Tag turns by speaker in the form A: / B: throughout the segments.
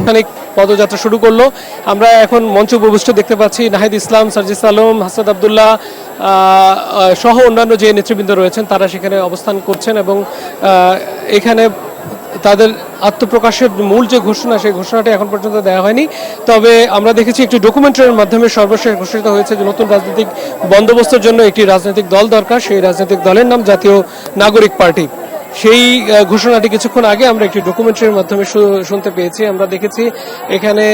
A: আনুষ্ঠানিক পদযাত্রা শুরু করলো। আমরা এখন মঞ্চ উপবিষ্ট দেখতে পাচ্ছি নাহিদ ইসলাম, সার্জিস আলম, হাসাদ আবদুল্লাহ সহ অন্যান্য যে নেতৃবৃন্দ রয়েছেন তারা সেখানে অবস্থান করছেন এবং এখানে তাদের আত্মপ্রকাশের মূল যে ঘোষণা সেই ঘোষণাটি এখন পর্যন্ত দেওয়া হয়নি। তবে আমরা দেখেছি একটি ডকুমেন্টারির মাধ্যমে সর্বশেষ ঘোষিত হয়েছে যে নতুন রাজনৈতিক বন্দোবস্তের জন্য একটি রাজনৈতিক দল দরকার। সেই রাজনৈতিক দলের নাম জাতীয় নাগরিক পার্টি। সেই ঘোষণাটি কিছুক্ষণ আগে আমরা একটি ডকুমেন্টারির মাধ্যমে শুনতে পেয়েছি। আমরা দেখেছি এখানে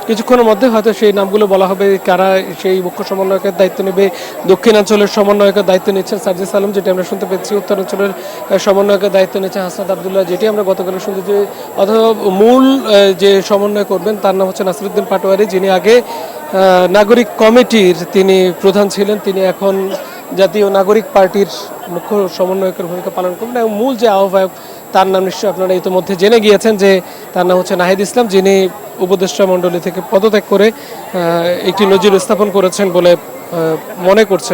A: কিছুক্ষণের মধ্যে হয়তো সেই নামগুলো বলা হবে, কারা সেই মুখ্য সমন্বয়কের দায়িত্ব নেবে। দক্ষিণাঞ্চলের সমন্বয়কের দায়িত্ব নিচ্ছেন সার্জিস আলম, যেটি আমরা শুনতে পেয়েছি। উত্তরাঞ্চলের সমন্বয়কের দায়িত্ব নিচ্ছেন হাসান আবদুল্লাহ, যেটি আমরা গতকাল শুনতে। অথবা মূল যে সমন্বয় করবেন তার নাম হচ্ছে নাসিরুদ্দিন পাটোয়ারি, যিনি আগে নাগরিক কমিটির তিনি প্রধান ছিলেন। তিনি এখন জাতীয় নাগরিক পার্টির মুখ্য সমন্বয়কের ভূমিকা পালন করবেন। এবং মূল যে আহ্বায়ক তার নাম নিশ্চয়ই আপনারা ইতিমধ্যে জেনে গিয়েছেন যে তার নাম হচ্ছে নাহিদ ইসলাম, যিনি উপদেষ্টা মণ্ডলী থেকে পদত্যাগ করে একটি নজির স্থাপন করেছেন বলে মনে করছে